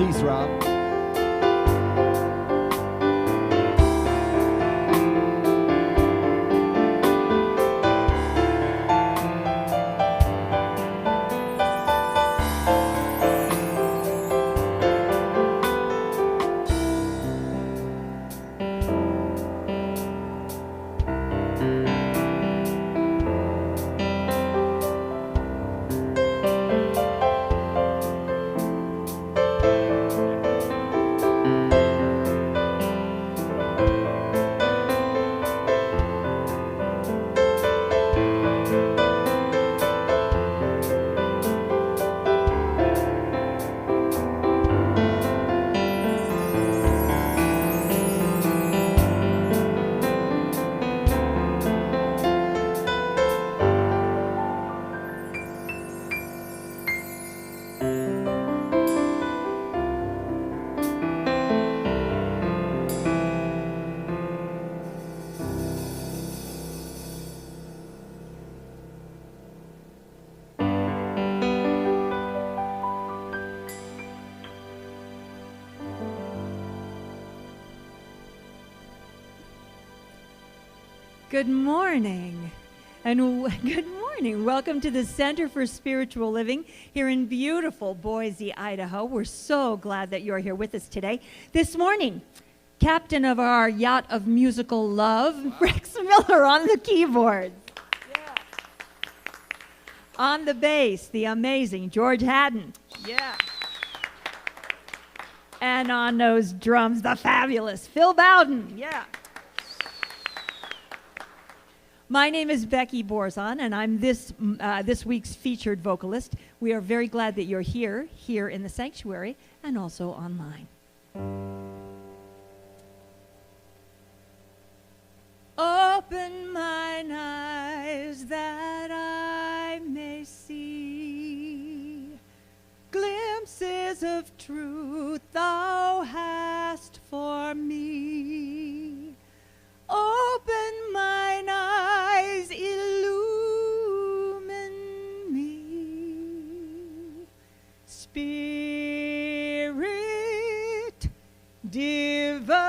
piece, Rob. Good morning, and good morning. Welcome to the Center for Spiritual Living here in beautiful Boise, Idaho. We're so glad that you're here with us today. This morning, captain of our yacht of musical love, Rex Miller on the keyboards. Yeah. On the bass, the amazing George Hadden. Yeah. And on those drums, the fabulous Phil Bowden. Yeah. My name is Becky Borczon, and I'm this week's featured vocalist. We are very glad that you're here in the sanctuary, and also online. Open mine eyes that I may see glimpses of truth thou hast for me. Open mine eyes, illumine me. Spirit divine.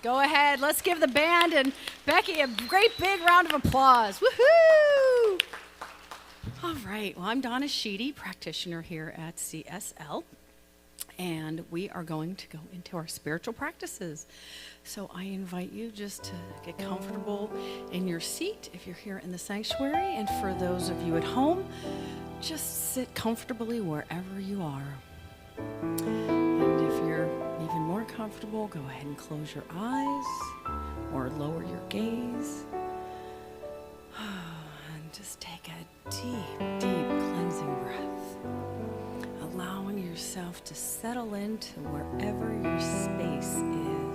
Go ahead. Let's give the band and Becky a great big round of applause. Woohoo! All right. Well, I'm Donna Sheedy, practitioner here at CSL, and we are going to go into our spiritual practices. So I invite you just to get comfortable in your seat if you're here in the sanctuary, and for those of you at home, just sit comfortably wherever you are. And if you're even more comfortable, go ahead and close your eyes or lower your gaze. And just take a deep, deep cleansing breath, allowing yourself to settle into wherever your space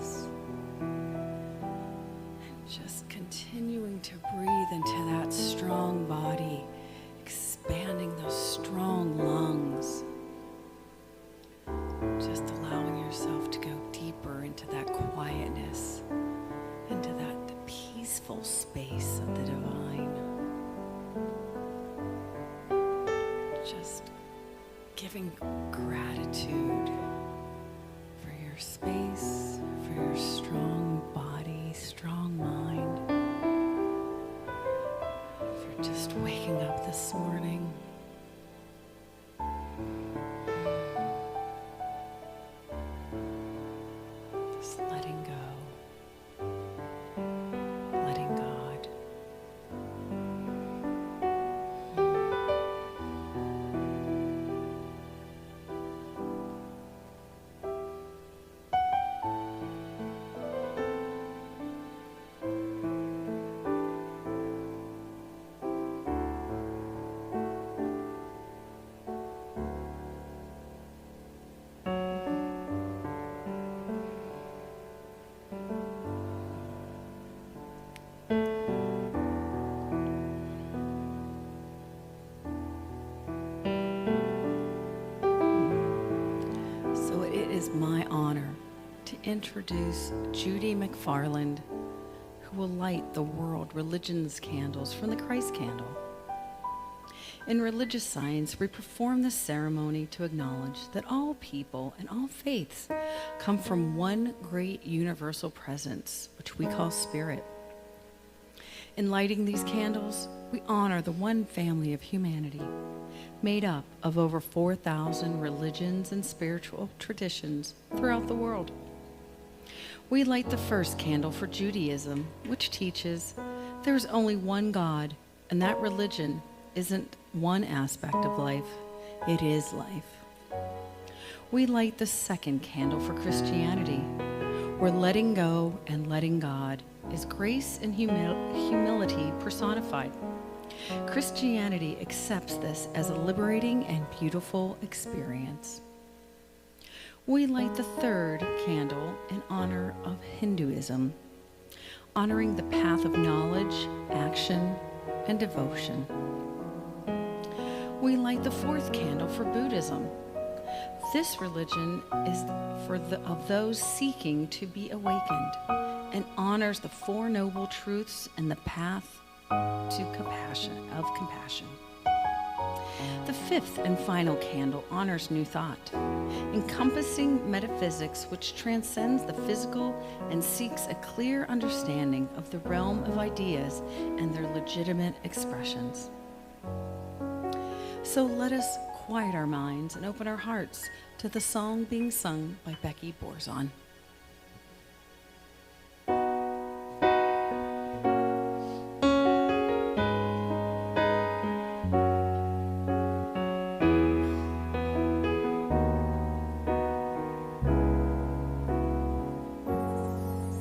is. And just continuing to breathe into that strong body, expanding those strong lungs. Just allowing yourself to go deeper into that quietness, into that peaceful space of the divine. Just giving gratitude for your space, for your strong body, strong mind, for just waking up this morning. Just letting go, letting God. My honor to introduce Judy McFarland, who will light the world religion's candles from the Christ candle. In religious science, we perform this ceremony to acknowledge that all people and all faiths come from one great universal presence, which we call spirit. In lighting these candles, we honor the one family of humanity, made up of over 4,000 religions and spiritual traditions throughout the world. We light the first candle for Judaism, which teaches there's only one God, and that religion isn't one aspect of life, it is life. We light the second candle for Christianity, where letting go and letting God is grace and humility personified. Christianity accepts this as a liberating and beautiful experience. We light the third candle in honor of Hinduism, honoring the path of knowledge, action, and devotion. We light the fourth candle for Buddhism. This religion is of those seeking to be awakened and honors the Four Noble Truths and the path to compassion. The fifth and final candle honors New Thought, encompassing metaphysics which transcends the physical and seeks a clear understanding of the realm of ideas and their legitimate expressions. So let us quiet our minds and open our hearts to the song being sung by Becky Borczon.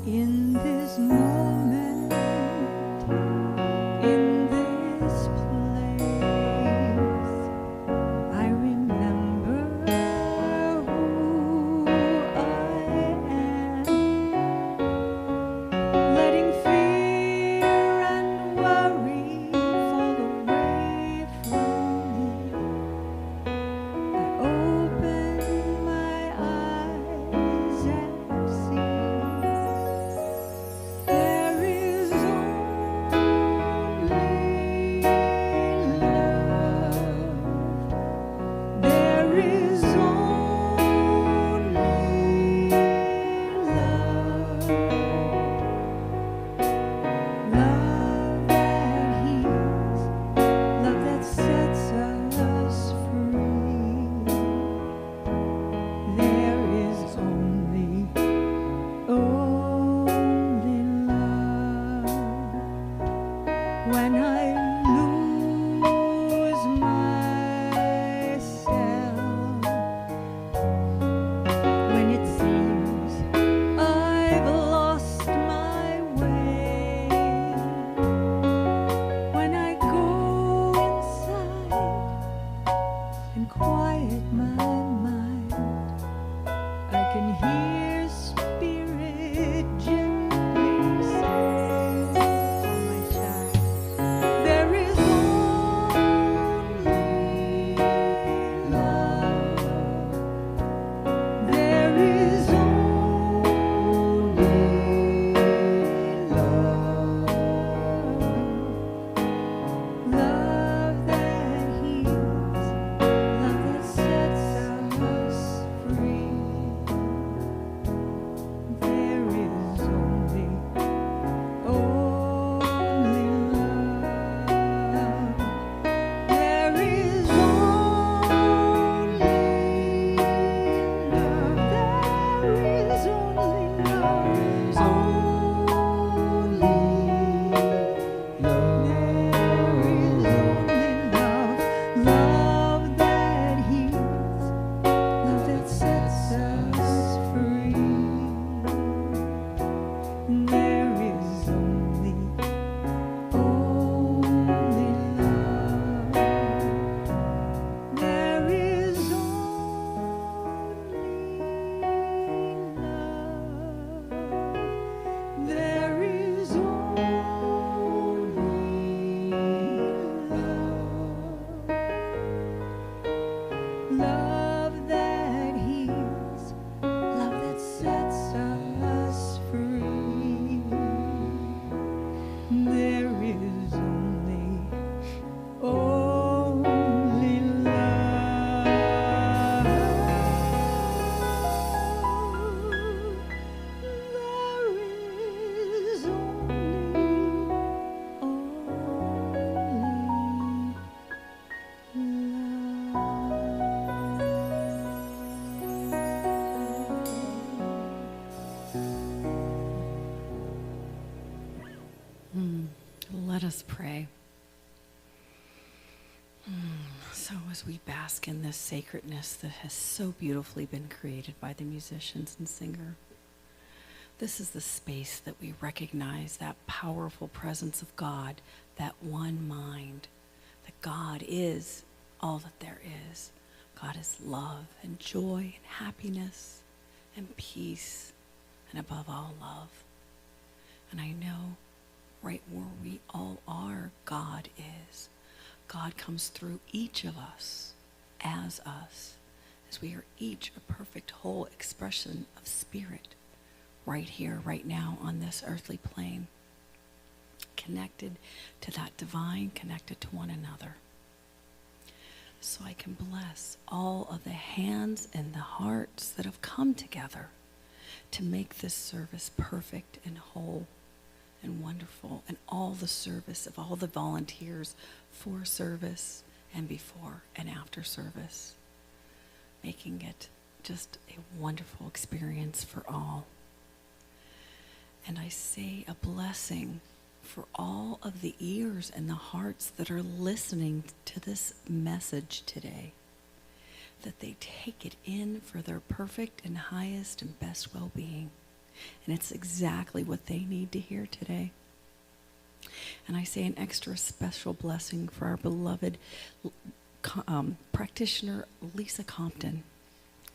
In this moment, in this place, I remember who I when I lose myself, when it seems I've lost my way, when I go inside and quiet my mind, I can hear Spirit gently say, "Oh my child, there is only love. There is only love. Love that heals, love that sets us free. There is only love. There is only love. There is only love. Love that heals, love that sets us free. There is only love. There is only love. There is only love. Love that heals, love that sets us free. There is only love. There is Let us pray. So as we bask in this sacredness that has so beautifully been created by the musicians and singer, this is the space that we recognize that powerful presence of God, that one mind, that God is all that there is. God is love and joy and happiness and peace, and above all, love. And I know right where we all are, God is. God comes through each of us, as we are each a perfect whole expression of spirit, right here, right now, on this earthly plane, connected to that divine, connected to one another. So I can bless all of the hands and the hearts that have come together to make this service perfect and whole and wonderful, and all the service of all the volunteers for service and before and after service, making it just a wonderful experience for all. And I say a blessing for all of the ears and the hearts that are listening to this message today, that they take it in for their perfect and highest and best well-being. And it's exactly what they need to hear today. And I say an extra special blessing for our beloved practitioner, Lisa Compton,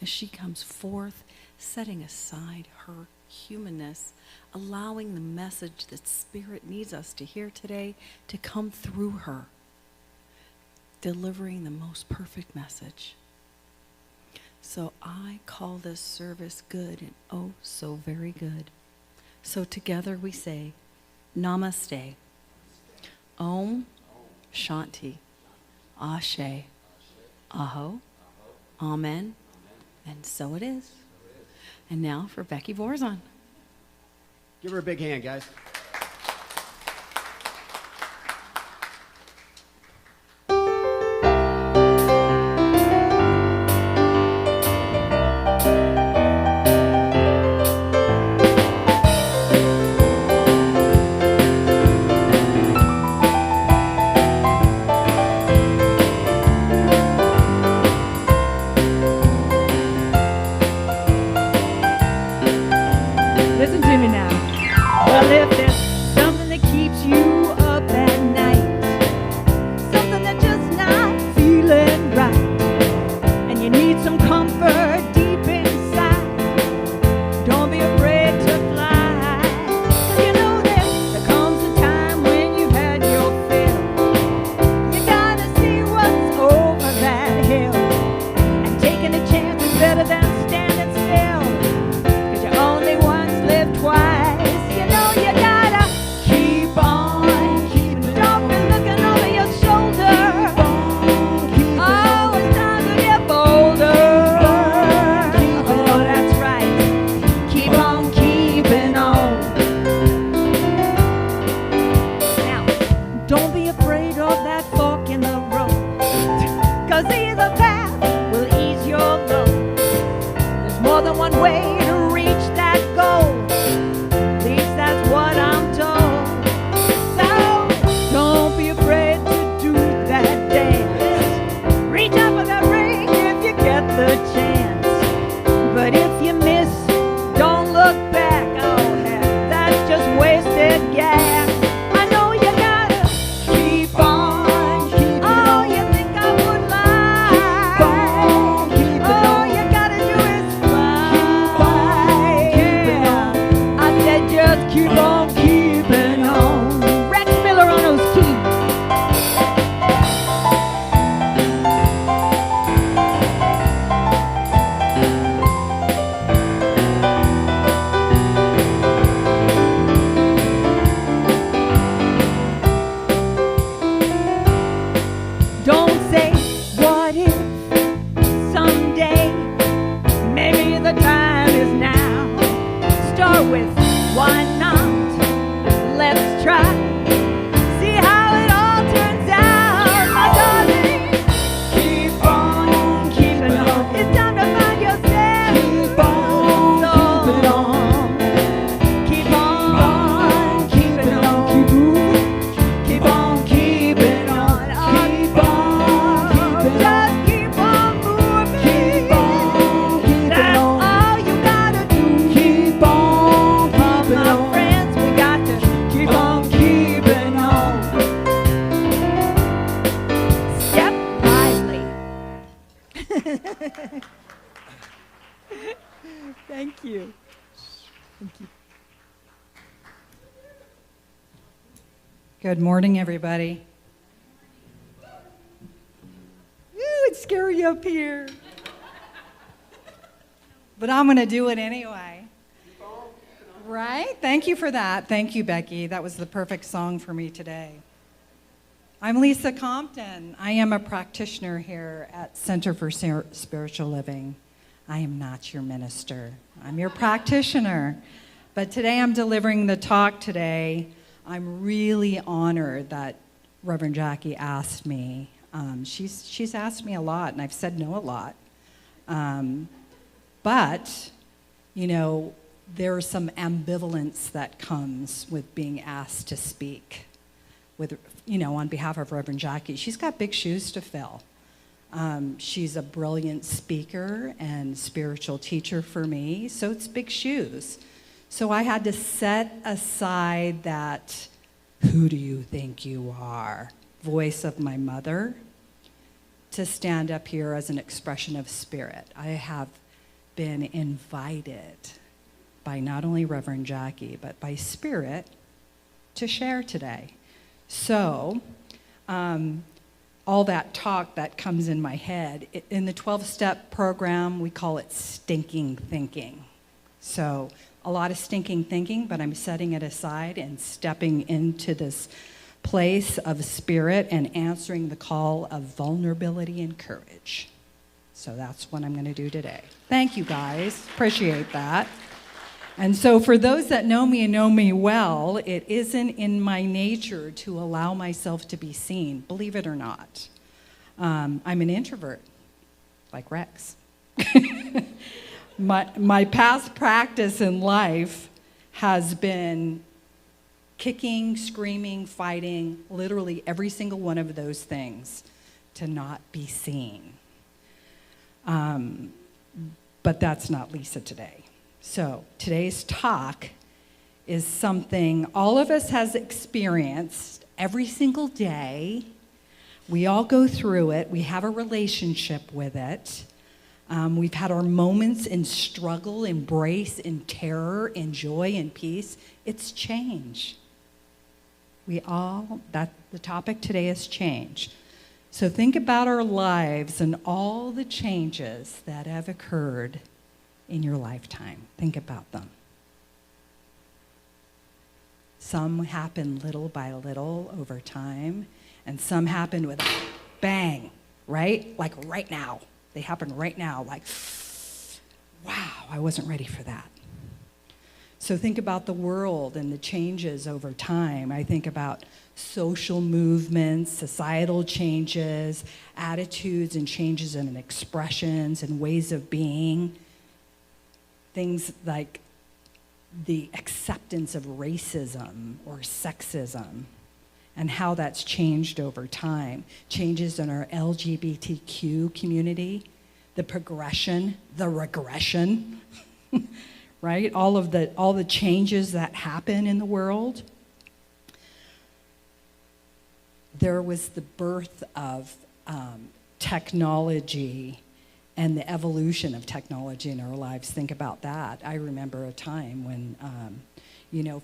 as she comes forth, setting aside her humanness, allowing the message that Spirit needs us to hear today to come through her, delivering the most perfect message. So I call this service good and oh so very good. So together we say, Namaste, Om Shanti, Ashe, Aho, Amen, and so it is. And now for Becky Borczon. Give her a big hand, guys. Good morning, everybody. Ooh, it's scary up here. But I'm going to do it anyway. Right? Thank you for that. Thank you, Becky. That was the perfect song for me today. I'm Lisa Compton. I am a practitioner here at Center for Spiritual Living. I am not your minister. I'm your practitioner. But today I'm delivering the talk today. I'm really honored that Reverend Jackie asked me. She's asked me a lot, and I've said no a lot. But, you know, there's some ambivalence that comes with being asked to speak with, you know, on behalf of Reverend Jackie. She's got big shoes to fill. She's a brilliant speaker and spiritual teacher for me, so it's big shoes. So I had to set aside that, who do you think you are, voice of my mother, to stand up here as an expression of spirit. I have been invited by not only Reverend Jackie, but by Spirit to share today. So, all that talk that comes in my head, in the 12-step program, we call it stinking thinking. So, a lot of stinking thinking, but I'm setting it aside and stepping into this place of spirit and answering the call of vulnerability and courage. So that's what I'm going to do today. Thank you, guys. Appreciate that. And so for those that know me and know me well, it isn't in my nature to allow myself to be seen, believe it or not. I'm an introvert, like Rex. My past practice in life has been kicking, screaming, fighting, literally every single one of those things to not be seen. But that's not Lisa today. So today's talk is something all of us has experienced every single day. We all go through it. We have a relationship with it. We've had our moments in struggle, embrace, in terror, in joy, in peace. It's change. The topic today is change. So think about our lives and all the changes that have occurred in your lifetime. Think about them. Some happen little by little over time, and some happen with a bang, right? Like right now. They happen right now, like, wow, I wasn't ready for that. So think about the world and the changes over time. I think about social movements, societal changes, attitudes and changes in expressions and ways of being. Things like the acceptance of racism or sexism and how that's changed over time. Changes in our LGBTQ community, the progression, the regression, right? All the changes that happen in the world. There was the birth of technology and the evolution of technology in our lives. Think about that. I remember a time when,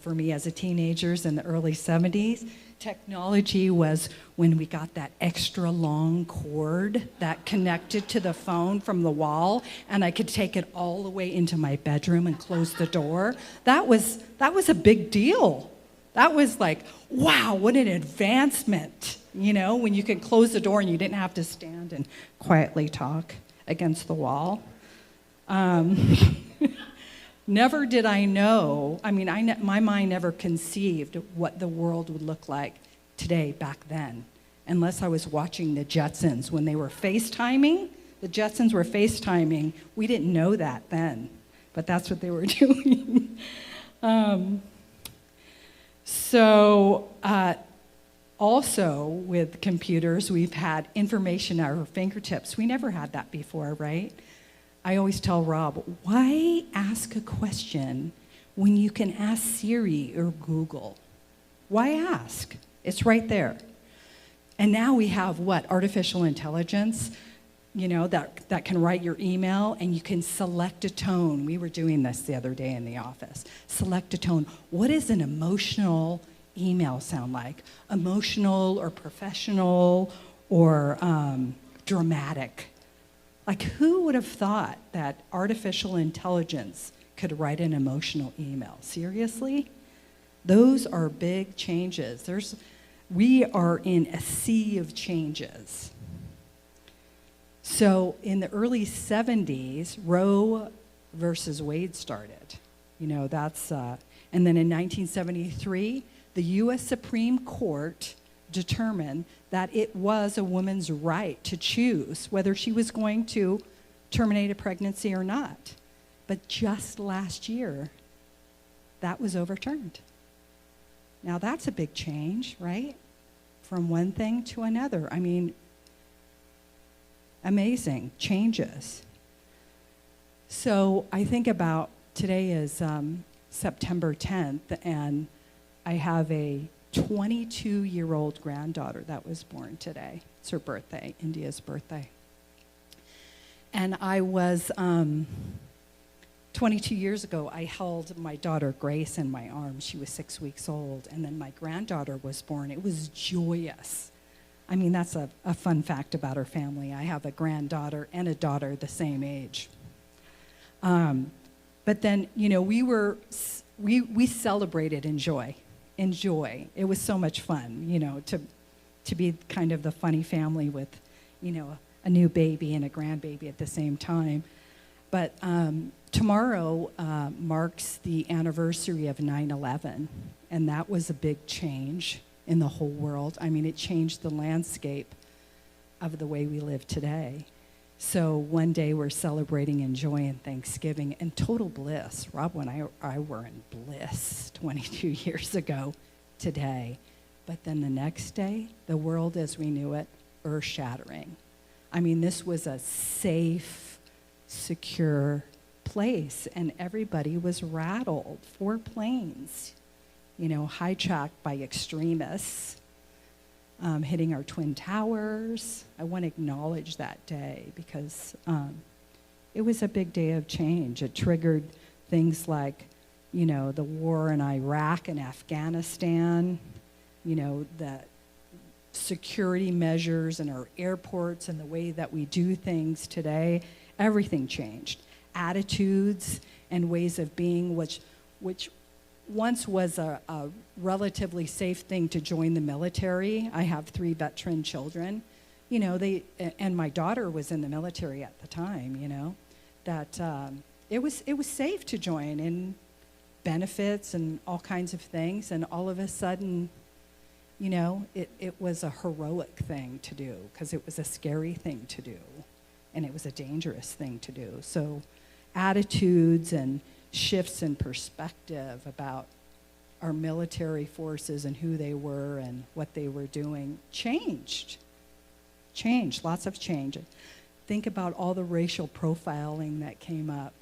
for me as a teenager in the early 70s, technology was when we got that extra long cord that connected to the phone from the wall, and I could take it all the way into my bedroom and close the door. That was a big deal. That was like, wow, what an advancement, when you could close the door and you didn't have to stand and quietly talk against the wall. Never did I know, my mind never conceived what the world would look like today, back then, unless I was watching the Jetsons. When they were FaceTiming, the Jetsons were FaceTiming. We didn't know that then, but that's what they were doing. Also with computers, we've had information at our fingertips. We never had that before, right? I always tell Rob, why ask a question when you can ask Siri or Google? Why ask? It's right there. And now we have artificial intelligence, that can write your email, and you can select a tone. We were doing this the other day in the office. Select a tone. What is an emotional email sound like? Emotional or professional or dramatic? Like, who would have thought that artificial intelligence could write an emotional email? Seriously? Those are big changes. We are in a sea of changes. So in the early 70s, Roe versus Wade started. And then in 1973, the U.S. Supreme Court determined that it was a woman's right to choose whether she was going to terminate a pregnancy or not. But just last year, that was overturned. Now that's a big change, right? From one thing to another. I mean, amazing changes. So I think about today is September 10th, and I have a 22-year-old granddaughter that was born today. It's her birthday, India's birthday. And I was, 22 years ago, I held my daughter Grace in my arms. She was 6 weeks old, and then my granddaughter was born. It was joyous. I mean, that's a fun fact about our family. I have a granddaughter and a daughter the same age. But then, we celebrated in joy. It was so much fun, to be kind of the funny family with, a new baby and a grandbaby at the same time. But tomorrow marks the anniversary of 9/11, and that was a big change in the whole world. I mean, it changed the landscape of the way we live today. So one day we're celebrating in joy and thanksgiving and total bliss. Rob and I were in bliss 22 years ago today. But then the next day, the world as we knew it, earth-shattering. I mean, this was a safe, secure place, and everybody was rattled. 4 planes, hijacked by extremists, hitting our Twin Towers. I want to acknowledge that day because it was a big day of change. It triggered things like, the war in Iraq and Afghanistan, the security measures in our airports and the way that we do things today. Everything changed. Attitudes and ways of being, which once was a relatively safe thing to join the military. I have 3 veteran children. And my daughter was in the military at the time, that it was safe to join, and benefits and all kinds of things. And all of a sudden, it was a heroic thing to do because it was a scary thing to do. And it was a dangerous thing to do. So attitudes and shifts in perspective about our military forces and who they were and what they were doing changed, lots of change. Think about all the racial profiling that came up,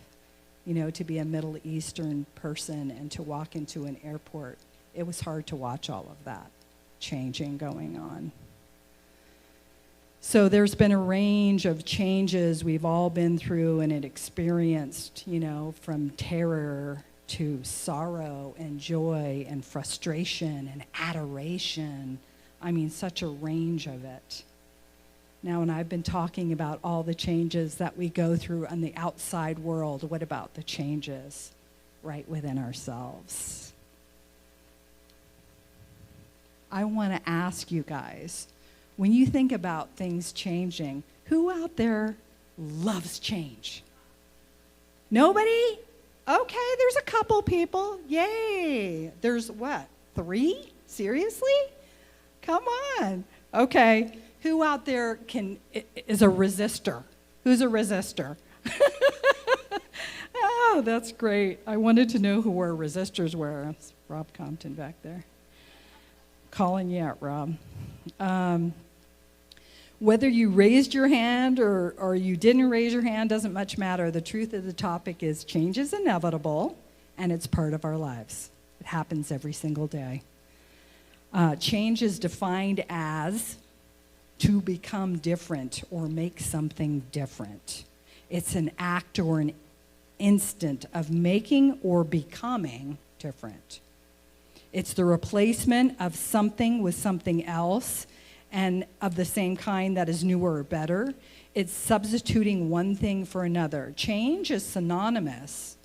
to be a Middle Eastern person and to walk into an airport. It was hard to watch all of that changing going on. So there's been a range of changes we've all been through and experienced, from terror to sorrow and joy and frustration and adoration. I mean, such a range of it. Now, and I've been talking about all the changes that we go through in the outside world. What about the changes right within ourselves? I want to ask you guys, when you think about things changing, who out there loves change? Nobody? Okay, there's a couple people. Yay. There's what, 3? Seriously? Come on. Okay. Who out there is a resistor? Who's a resistor? Oh, that's great. I wanted to know who our resistors were. It's Rob Compton back there. Calling you out, Rob. Whether you raised your hand or you didn't raise your hand doesn't much matter. The truth of the topic is change is inevitable, and it's part of our lives. It happens every single day. Change is defined as to become different or make something different. It's an act or an instant of making or becoming different. It's the replacement of something with something else and of the same kind that is newer or better. It's substituting one thing for another. Change is synonymous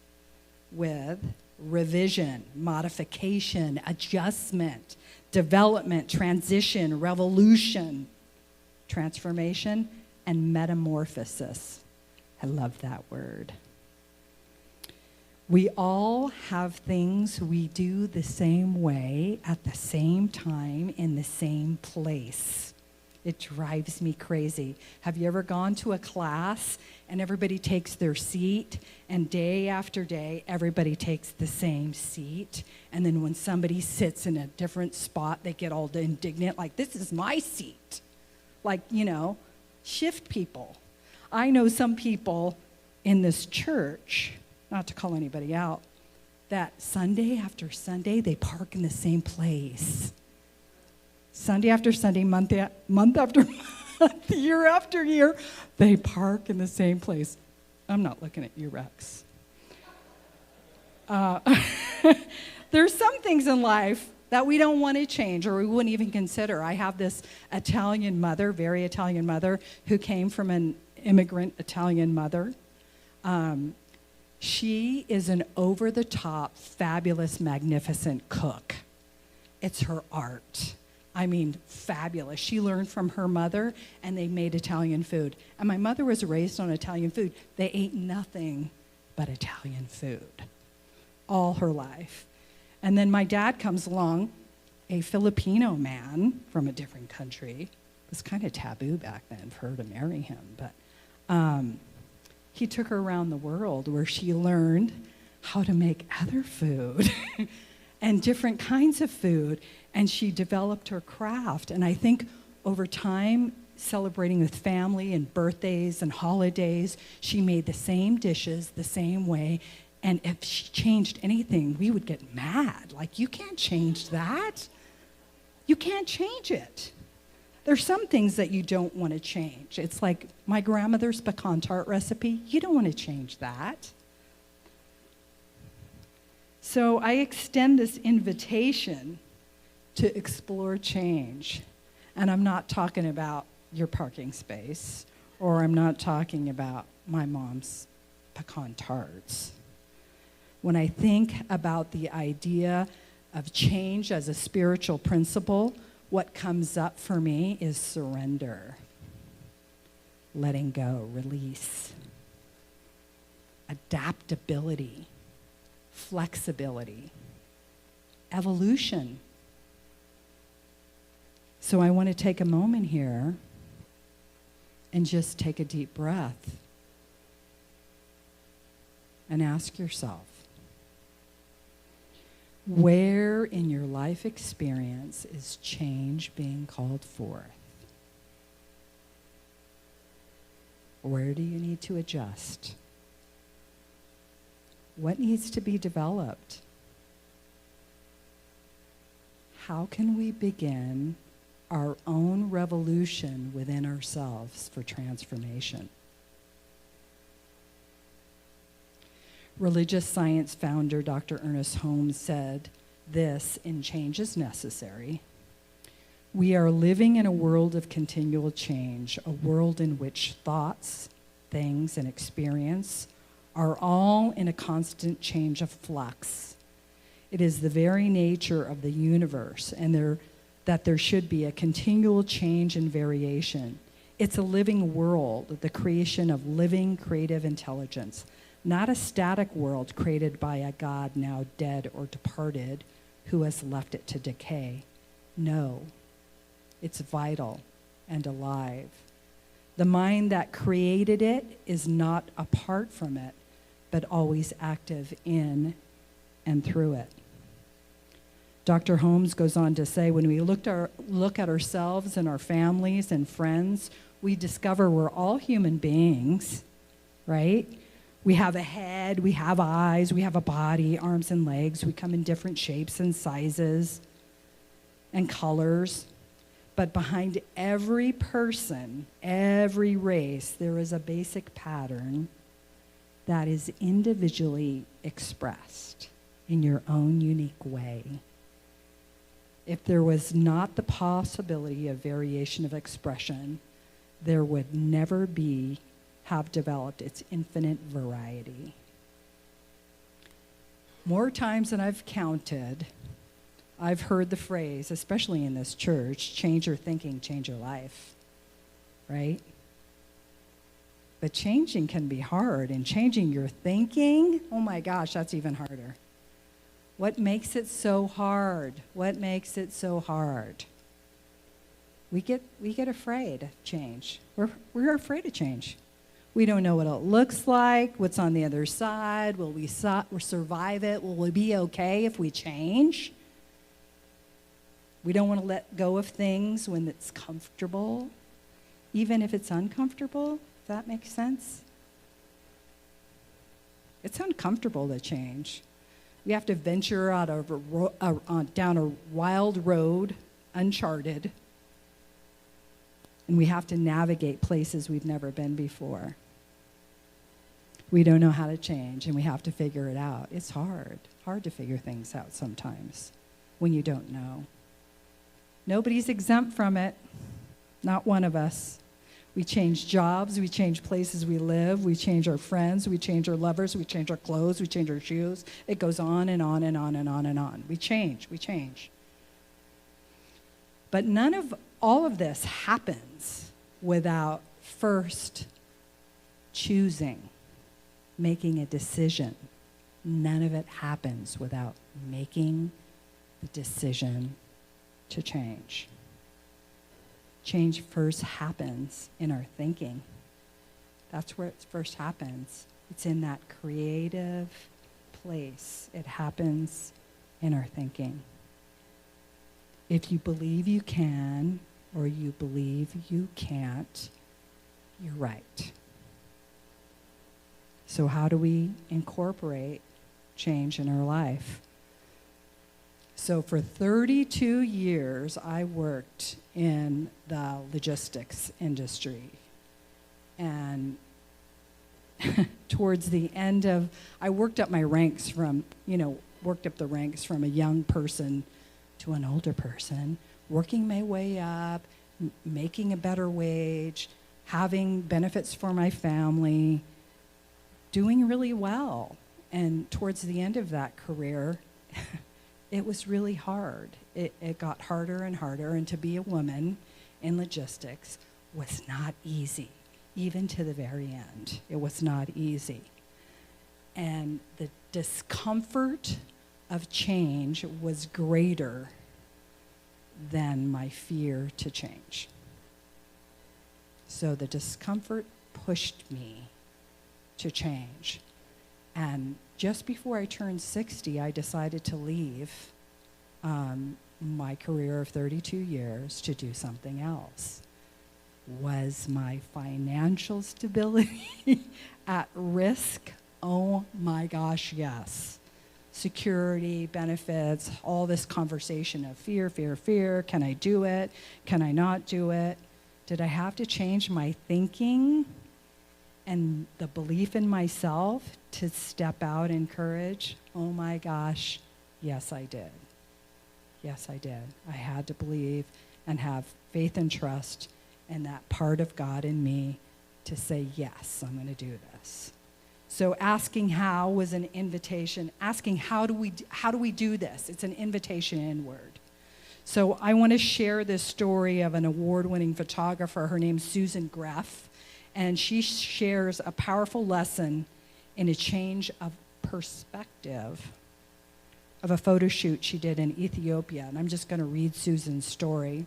with revision, modification, adjustment, development, transition, revolution, transformation, and metamorphosis. I love that word. We all have things we do the same way at the same time in the same place. It drives me crazy. Have you ever gone to a class and everybody takes their seat, and day after day, everybody takes the same seat, and then when somebody sits in a different spot, they get all indignant, like, this is my seat. Like, shift people. I know some people in this church, not to call anybody out, that Sunday after Sunday, they park in the same place. Sunday after Sunday, month after month, year after year, they park in the same place. I'm not looking at you, Rex. There's some things in life that we don't want to change or we wouldn't even consider. I have this Italian mother, very Italian mother, who came from an immigrant Italian mother. She is an over-the-top, fabulous, magnificent cook. It's her art. I mean, fabulous. She learned from her mother, and they made Italian food. And my mother was raised on Italian food. They ate nothing but Italian food all her life. And then my dad comes along, a Filipino man from a different country. It was kind of taboo back then for her to marry him, but he took her around the world where she learned how to make other food and different kinds of food, and she developed her craft. And I think over time, celebrating with family and birthdays and holidays, she made the same dishes the same way. And if she changed anything, we would get mad. Like, you can't change that. You can't change it. There's some things that you don't want to change. It's like my grandmother's pecan tart recipe. You don't want to change that. So I extend this invitation to explore change. And I'm not talking about your parking space, or I'm not talking about my mom's pecan tarts. When I think about the idea of change as a spiritual principle, what comes up for me is surrender, letting go, release, adaptability, flexibility, evolution. So I want to take a moment here and just take a deep breath and ask yourself, where in your life experience is change being called forth? Where do you need to adjust? What needs to be developed? How can we begin our own revolution within ourselves for transformation? Religious science founder Dr. Ernest Holmes said this in Change is Necessary. We are living in a world of continual change, a world in which thoughts, things, and experience are all in a constant change of flux. It is the very nature of the universe that there should be a continual change and variation. It's a living world, the creation of living, creative intelligence. Not a static world created by a God now dead or departed who has left it to decay. No, it's vital and alive. The mind that created it is not apart from it, but always active in and through it. Dr. Holmes goes on to say, when we look at ourselves and our families and friends, we discover we're all human beings, right? We have a head, we have eyes, we have a body, arms and legs. We come in different shapes and sizes and colors. But behind every person, every race, there is a basic pattern that is individually expressed in your own unique way. If there was not the possibility of variation of expression, there would never have developed its infinite variety. More times than I've counted, I've heard the phrase, especially in this church, change your thinking, change your life, right? But changing can be hard, and changing your thinking, oh my gosh, that's even harder. What makes it so hard? What makes it so hard? We get afraid of change. We're afraid of change. We don't know what it looks like, what's on the other side. Will we survive it? Will we be okay if we change? We don't want to let go of things when it's comfortable, even if it's uncomfortable, if that makes sense. It's uncomfortable to change. We have to venture out of down a wild road, uncharted, and we have to navigate places we've never been before. We don't know how to change, and we have to figure it out. It's hard to figure things out sometimes when you don't know. Nobody's exempt from it, not one of us. We change jobs, we change places we live, we change our friends, we change our lovers, we change our clothes, we change our shoes. It goes on and on and on and on and on. We change. But none of all of this happens without first choosing, making a decision. None of it happens without making the decision to change. Change first happens in our thinking. That's where it first happens. It's in that creative place. It happens in our thinking. If you believe you can or you believe you can't, you're right. So how do we incorporate change in our life? So for 32 years, I worked in the logistics industry. And towards the end of, I worked up the ranks from a young person to an older person, working my way up, making a better wage, having benefits for my family, doing really well. And towards the end of that career, it was really hard. It got harder and harder, and to be a woman in logistics was not easy, even to the very end. It was not easy. And the discomfort of change was greater than my fear to change. So the discomfort pushed me to change. And just before I turned 60, I decided to leave my career of 32 years to do something else. Was my financial stability at risk? Oh my gosh, yes. Security, benefits, all this conversation of fear. Can I do it? Can I not do it? Did I have to change my thinking and the belief in myself to step out in courage? Oh my gosh, yes I did. Yes I did. I had to believe and have faith and trust in that part of God in me to say, yes, I'm going to do this. So asking how was an invitation. Asking how do we do this? It's an invitation inward. So I want to share this story of an award-winning photographer. Her name's Susan Greff. And she shares a powerful lesson in a change of perspective of a photo shoot she did in Ethiopia. And I'm just going to read Susan's story.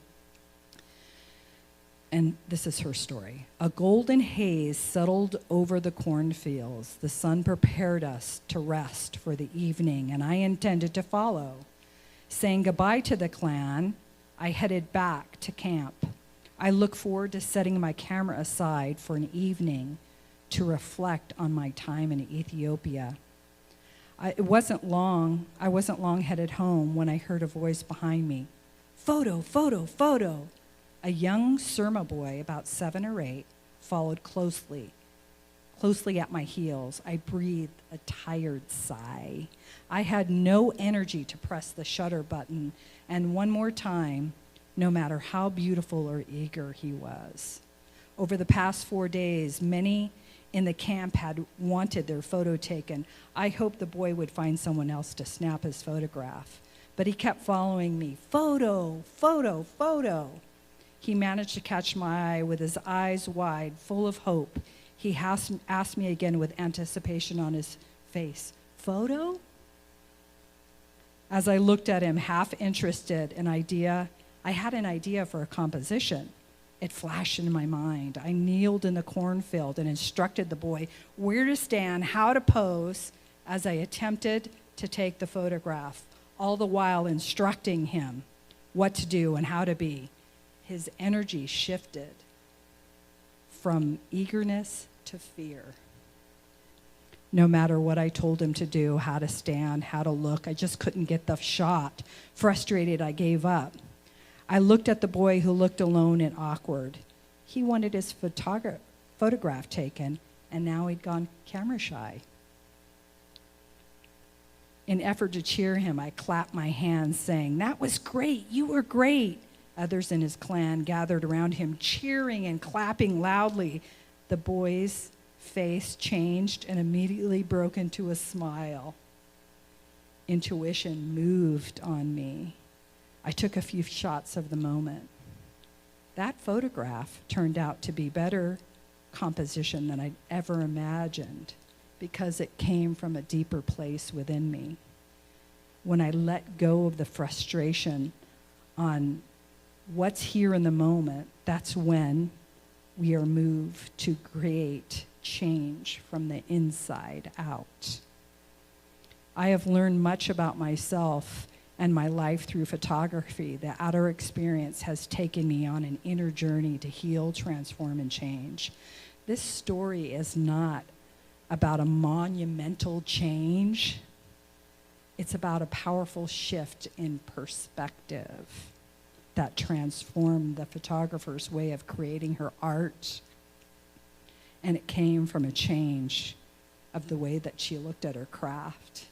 And this is her story. A golden haze settled over the cornfields. The sun prepared us to rest for the evening, and I intended to follow. Saying goodbye to the clan, I headed back to camp. I look forward to setting my camera aside for an evening to reflect on my time in Ethiopia. I wasn't long headed home when I heard a voice behind me. Photo, photo, photo. A young Surma boy, about 7 or 8, followed closely. closely at my heels. I breathed a tired sigh. I had no energy to press the shutter button, and one more time, no matter how beautiful or eager he was. Over the past 4 days, many in the camp had wanted their photo taken. I hoped the boy would find someone else to snap his photograph. But he kept following me. Photo, photo, photo. He managed to catch my eye with his eyes wide, full of hope. He asked me again with anticipation on his face, photo? As I looked at him, half interested, I had an idea for a composition. It flashed in my mind. I kneeled in the cornfield and instructed the boy where to stand, how to pose, as I attempted to take the photograph, all the while instructing him what to do and how to be. His energy shifted from eagerness to fear. No matter what I told him to do, how to stand, how to look, I just couldn't get the shot. Frustrated, I gave up. I looked at the boy who looked alone and awkward. He wanted his photograph taken, and now he'd gone camera shy. In effort to cheer him, I clapped my hands, saying, "That was great, you were great." Others in his clan gathered around him, cheering and clapping loudly. The boy's face changed and immediately broke into a smile. Intuition moved on me. I took a few shots of the moment. That photograph turned out to be better composition than I'd ever imagined because it came from a deeper place within me. When I let go of the frustration on what's here in the moment, that's when we are moved to create change from the inside out. I have learned much about myself and my life through photography. The outer experience has taken me on an inner journey to heal, transform, and change. This story is not about a monumental change. It's about a powerful shift in perspective that transformed the photographer's way of creating her art. And it came from a change of the way that she looked at her craft.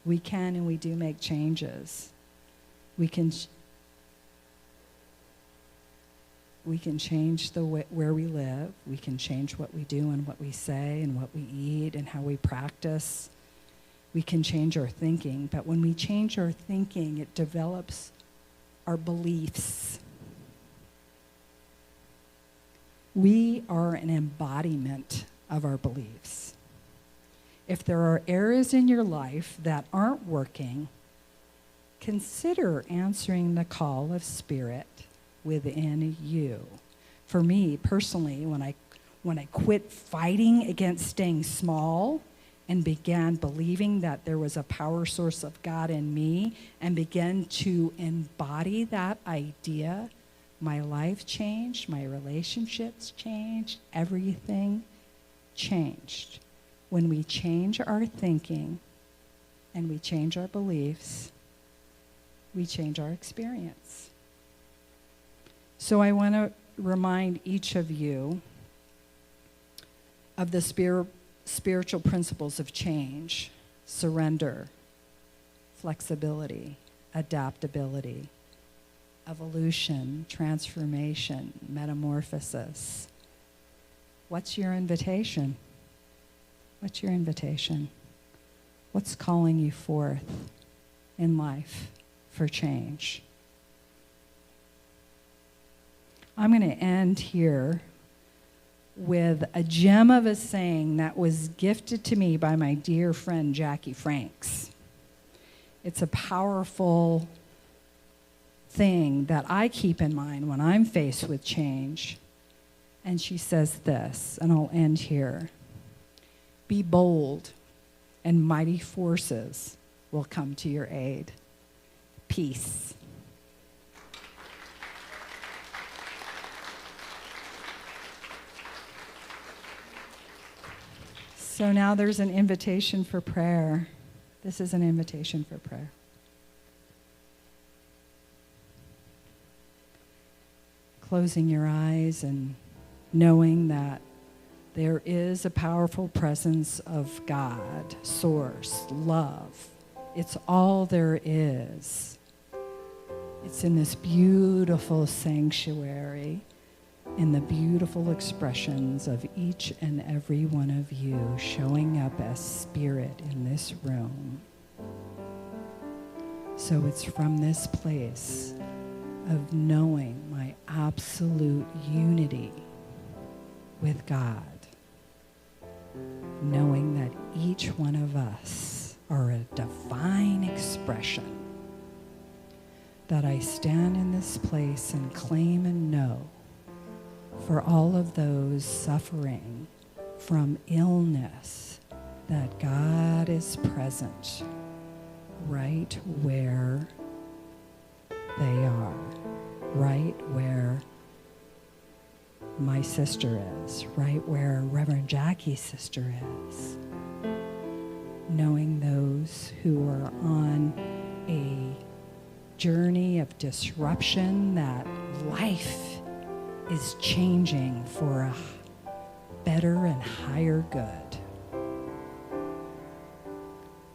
We can and we do make changes. We can change the way, where we live. We can change what we do and what we say and what we eat and how we practice. We can change our thinking. But when we change our thinking, it develops our beliefs. We are an embodiment of our beliefs. If there are areas in your life that aren't working, consider answering the call of spirit within you. For me, personally, when I quit fighting against staying small and began believing that there was a power source of God in me and began to embody that idea, my life changed, my relationships changed, everything changed. When we change our thinking and we change our beliefs, we change our experience. So I want to remind each of you of the spiritual principles of change: surrender, flexibility, adaptability, evolution, transformation, metamorphosis. What's your invitation? What's your invitation? What's calling you forth in life for change? I'm going to end here with a gem of a saying that was gifted to me by my dear friend Jackie Franks. It's a powerful thing that I keep in mind when I'm faced with change. And she says this, and I'll end here. Be bold, and mighty forces will come to your aid. Peace. So now there's an invitation for prayer. This is an invitation for prayer. Closing your eyes and knowing that There is a powerful presence of God, source, love. It's all there is. It's in this beautiful sanctuary, in the beautiful expressions of each and every one of you showing up as spirit in this room. So it's from this place of knowing my absolute unity with God, knowing that each one of us are a divine expression, that I stand in this place and claim and know for all of those suffering from illness, that God is present right where they are, right where my sister is, right where Reverend Jackie's sister is. Knowing those who are on a journey of disruption, that life is changing for a better and higher good.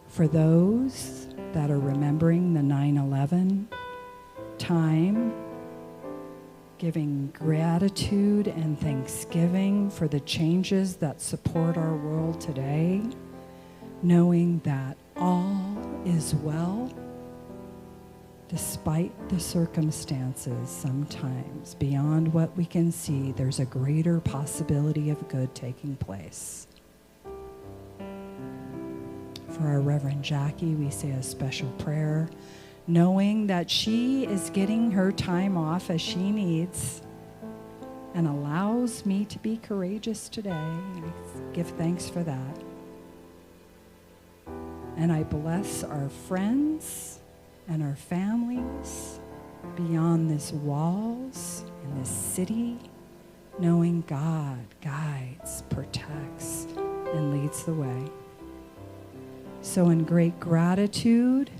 For those that are remembering the 9/11 time, giving gratitude and thanksgiving for the changes that support our world today, knowing that all is well, despite the circumstances sometimes beyond what we can see, there's a greater possibility of good taking place. For our Reverend Jackie, we say a special prayer, knowing that she is getting her time off as she needs and allows me to be courageous today. I give thanks for that. And I bless our friends and our families beyond these walls in this city, knowing God guides, protects, and leads the way. So in great gratitude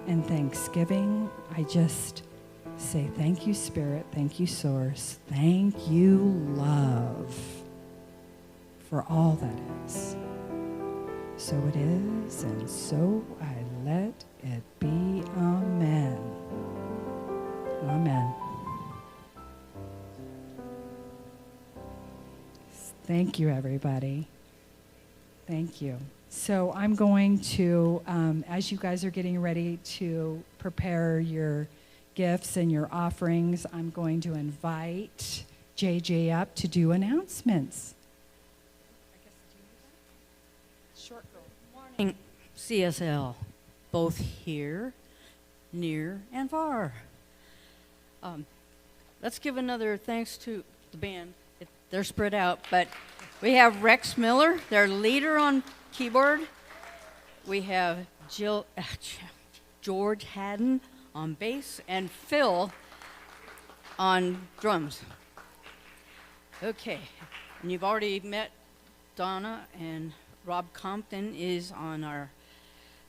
and thanksgiving, I just say thank you, Spirit, thank you, Source, thank you, love, for all that is. So it is, and so I let it be. Amen. Amen. Thank you, everybody. Thank you. So I'm going to, as you guys are getting ready to prepare your gifts and your offerings, I'm going to invite JJ up to do announcements. Short girl. Morning, CSL, both here, near, and far. Let's give another thanks to the band. They're spread out, but we have Rex Miller, their leader on keyboard. We have George Hadden on bass, and Phil on drums. Okay, and you've already met Donna, and Rob Compton is on our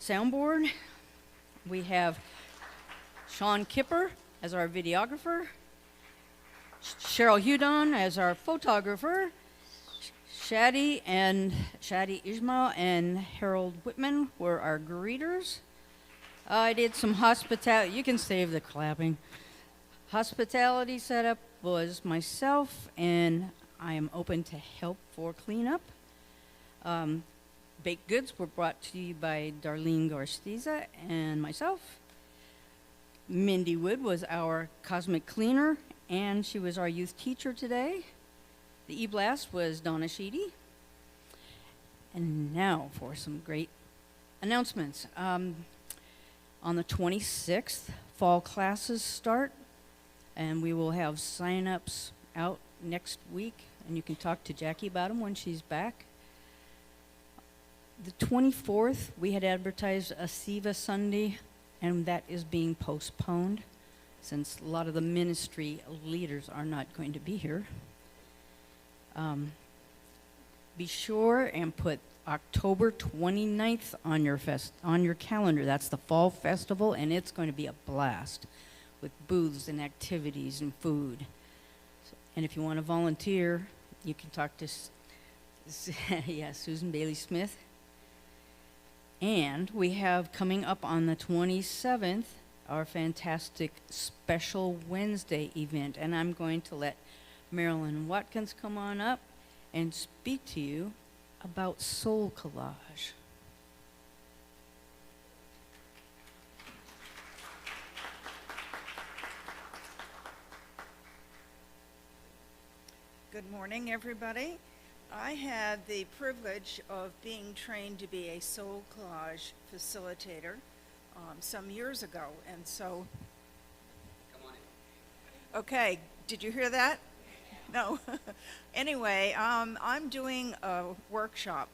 soundboard. We have Sean Kipper as our videographer, Cheryl Hudon as our photographer, Shadi Ismail and Harold Whitman were our greeters. I did some hospitality. You can save the clapping. Hospitality setup was myself, and I am open to help for cleanup. Baked goods were brought to you by Darlene Garstiza and myself. Mindy Wood was our cosmic cleaner, and she was our youth teacher today. The E-Blast was Donna Sheedy. And now for some great announcements. On the 26th, fall classes start, and we will have sign-ups out next week, and you can talk to Jackie about them when she's back. The 24th, we had advertised a SIVA Sunday, and that is being postponed since a lot of the ministry leaders are not going to be here. Be sure and put October 29th on your calendar. That's the Fall Festival, and it's going to be a blast with booths and activities and food. And if you want to volunteer, you can talk to Yeah, Susan Bailey Smith. And we have coming up on the 27th our fantastic special Wednesday event. And I'm going to let Marilyn Watkins come on up and speak to you about soul collage. Good morning, everybody. I had the privilege of being trained to be a soul collage facilitator some years ago, and so. Come on in. Okay, did you hear that? No. Anyway, I'm doing a workshop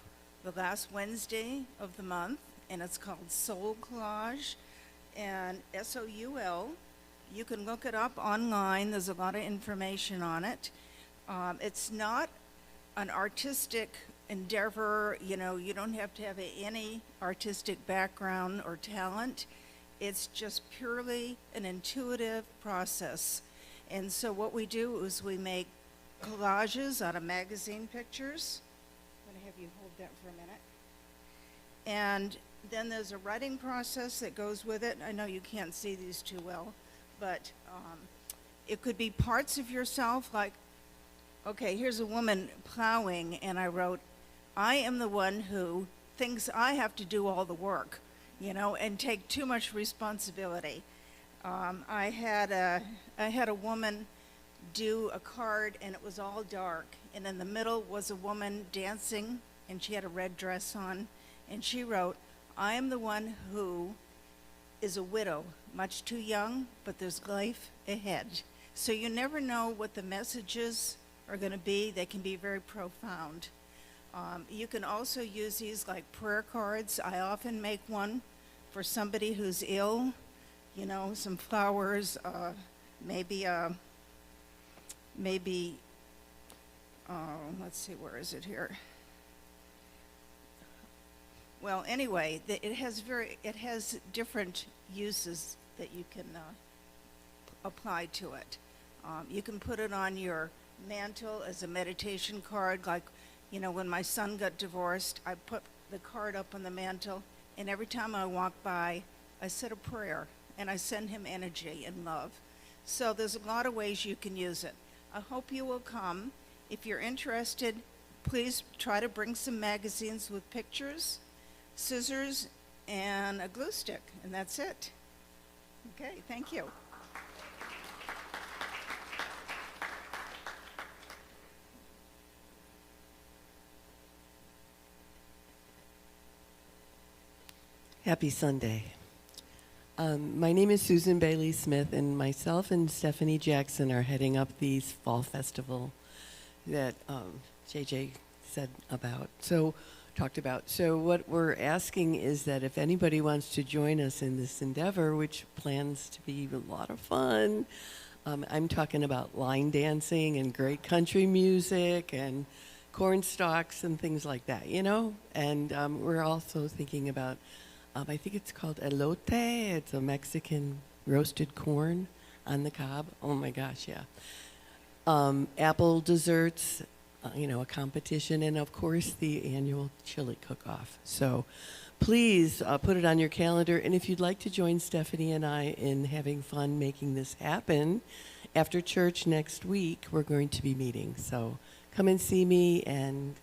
the last Wednesday of the month, and it's called Soul Collage, and SOUL. You can look it up online. There's a lot of information on it. It's not an artistic endeavor, you know, you don't have to have any artistic background or talent. It's just purely an intuitive process. And so what we do is we make collages out of magazine pictures. I'm going to have you hold that for a minute. And then there's a writing process that goes with it. I know you can't see these too well, but it could be parts of yourself, like, okay, here's a woman plowing, and I wrote, I am the one who thinks I have to do all the work, you know, and take too much responsibility. I had a woman do a card, and it was all dark, and in the middle was a woman dancing, and she had a red dress on, and she wrote, I am the one who is a widow, much too young, but there's life ahead. So you never know what the messages are going to be. They can be very profound. You can also use these like prayer cards. I often make one for somebody who's ill, you know, some flowers, maybe, let's see, where is it here? Well, anyway, it has different uses that you can apply to it. You can put it on your mantle as a meditation card, like, you know, when my son got divorced, I put the card up on the mantle, and every time I walk by, I said a prayer, and I send him energy and love. So there's a lot of ways you can use it. I hope you will come. If you're interested, please try to bring some magazines with pictures, scissors, and a glue stick, and that's it. Okay, thank you. Happy Sunday. My name is Susan Bailey Smith, and myself and Stephanie Jackson are heading up the fall festival that JJ talked about. So what we're asking is that if anybody wants to join us in this endeavor, which plans to be a lot of fun, I'm talking about line dancing and great country music and corn stalks and things like that, you know? And we're also thinking about I think it's called elote. It's a Mexican roasted corn on the cob. Oh my gosh, yeah. Apple desserts, you know, a competition, and of course the annual chili cook-off. So please put it on your calendar. And if you'd like to join Stephanie and I in having fun making this happen, after church next week, we're going to be meeting. So come and see me and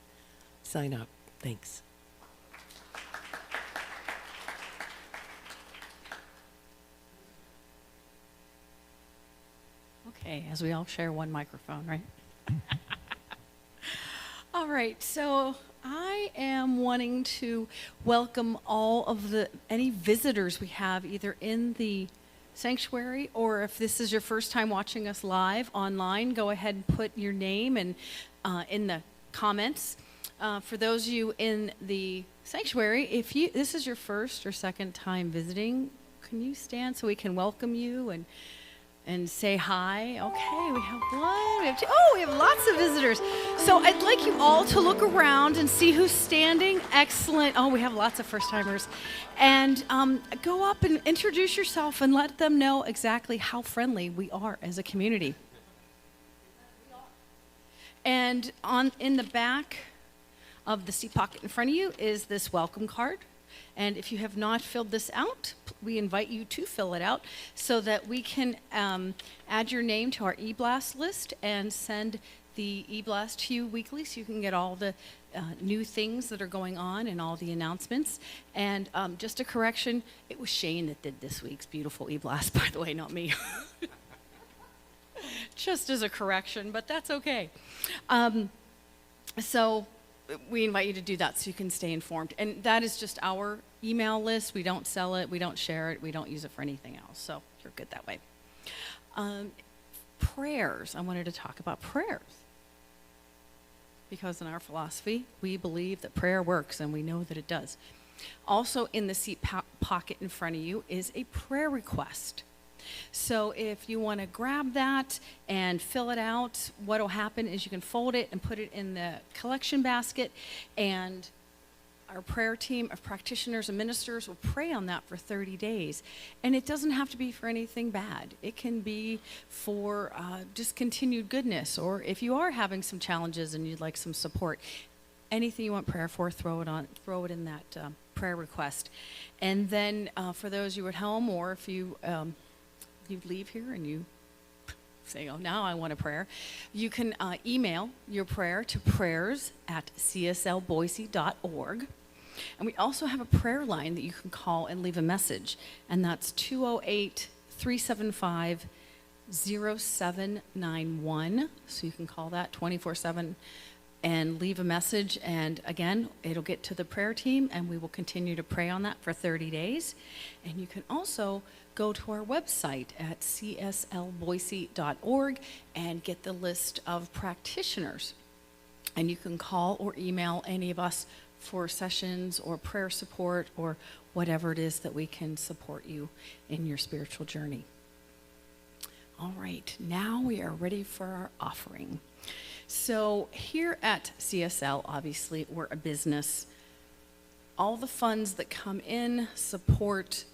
sign up. Thanks. Okay, as we all share one microphone, right? All right, so I am wanting to welcome all of any visitors we have either in the sanctuary, or if this is your first time watching us live online, go ahead and put your name and in the comments. For those of you in the sanctuary, if this is your first or second time visiting, can you stand so we can welcome you and say hi? Okay, we have one, we have two. Oh, we have lots of visitors. So I'd like you all to look around and see who's standing. Excellent. Oh, we have lots of first-timers. And go up and introduce yourself and let them know exactly how friendly we are as a community. And in the back, of the seat pocket in front of you is this welcome card. And if you have not filled this out, we invite you to fill it out so that we can add your name to our e-blast list and send the e-blast to you weekly so you can get all the new things that are going on and all the announcements. And just a correction, it was Shane that did this week's beautiful e-blast, by the way, not me. Just as a correction, but that's okay. So we invite you to do that so you can stay informed. And that is just our email list. We don't sell it, we don't share it, we don't use it for anything else. So you're good that way. Prayers. I wanted to talk about prayers. Because in our philosophy, we believe that prayer works, and we know that it does. Also in the seat pocket in front of you is a prayer request. So if you want to grab that and fill it out, what will happen is you can fold it and put it in the collection basket, and our prayer team of practitioners and ministers will pray on that for 30 days. And it doesn't have to be for anything bad. It can be for just continued goodness, or if you are having some challenges and you'd like some support, anything you want prayer for, throw it in that prayer request. And then for those of you at home, or if you leave here and you say, oh, now I want a prayer, you can email your prayer to prayers@cslboise.org. And we also have a prayer line that you can call and leave a message, and that's 208-375-0791. So you can call that 24/7 and leave a message, and again, it'll get to the prayer team, and we will continue to pray on that for 30 days. And you can also go to our website at cslboise.org and get the list of practitioners. And you can call or email any of us for sessions or prayer support or whatever it is that we can support you in your spiritual journey. All right, now we are ready for our offering. So here at CSL, obviously, we're a business. All the funds that come in support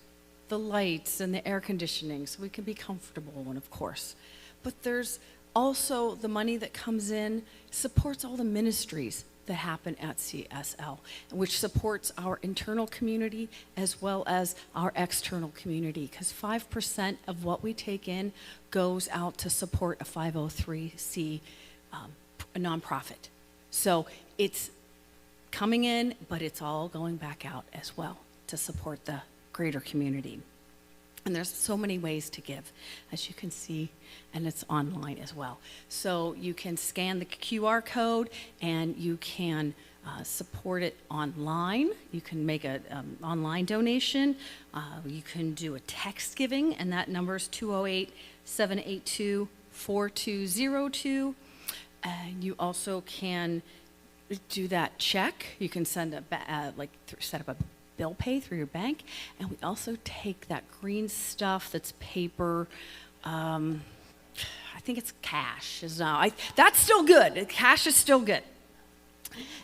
the lights and the air conditioning so we can be comfortable, and of course. But there's also the money that comes in supports all the ministries that happen at CSL, which supports our internal community as well as our external community, because 5% of what we take in goes out to support a 503c a nonprofit. So it's coming in, but it's all going back out as well to support the greater community. And there's so many ways to give, as you can see, and it's online as well. So you can scan the QR code and you can support it online. You can make an online donation. You can do a text giving, and that number is 208-782-4202. And you also can do that check. You can send set up a bill pay through your bank, and we also take that green stuff that's paper. I think it's cash. That's still good. Cash is still good.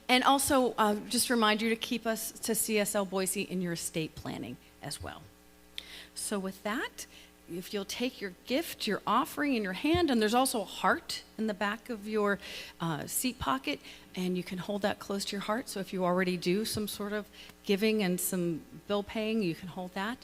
And also, just remind you to keep us to CSL Boise in your estate planning as well. So with that, if you'll take your gift, your offering in your hand, and there's also a heart in the back of your seat pocket, and you can hold that close to your heart. So if you already do some sort of giving and some bill paying, you can hold that.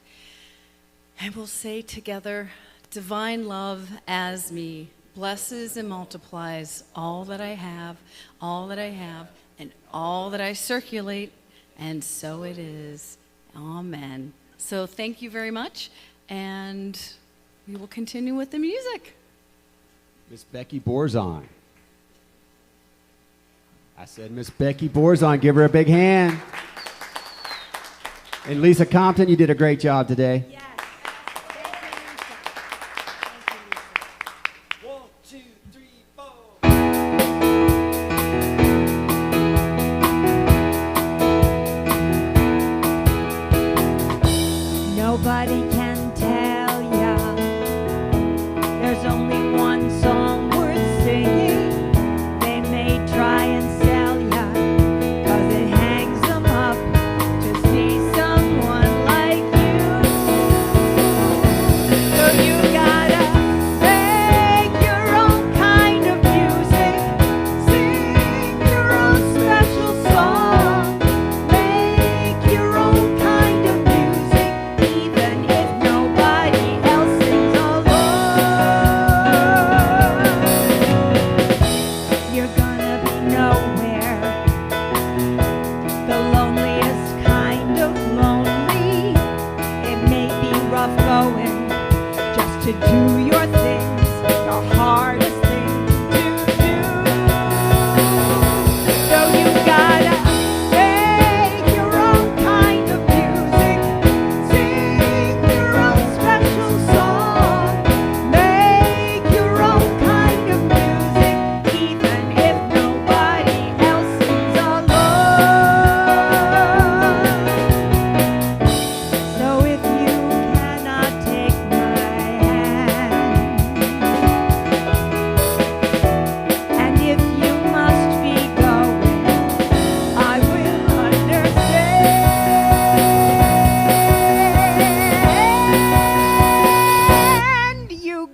And we'll say together, divine love as me blesses and multiplies all that I have, and all that I circulate, and so it is. Amen. So thank you very much. And we will continue with the music. Miss Becky Borczon. I said Miss Becky Borczon. Give her a big hand. And Lisa Compton, you did a great job today. Yes. One, two, three, four. Nobody can tell ya there's only one song worth singing. They may try and sell ya, 'cause it hangs them up to see someone like you. So you gotta make your own kind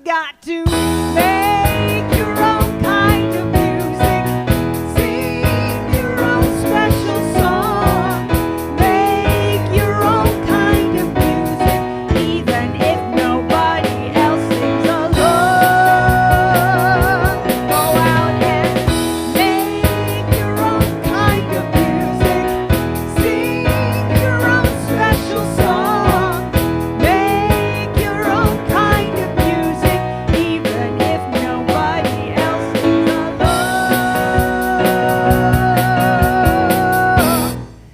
got to make your own kind of music. Sing your own special song. Make your own kind of music, even if nobody else sings along. Go out and make your own kind of music. Sing your own special song. Make your own kind of music, even if nobody else sings along.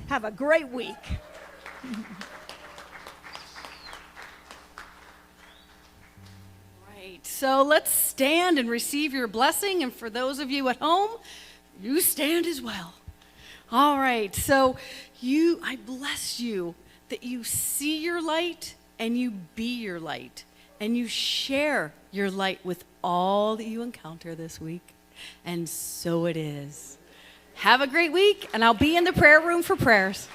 Have a great week. Right. So let's stand and receive your blessing. And for those of you at home, you stand as well. All right. So I bless you that you see your light and you be your light and you share your light with all that you encounter this week. And so it is. Have a great week, and I'll be in the prayer room for prayers.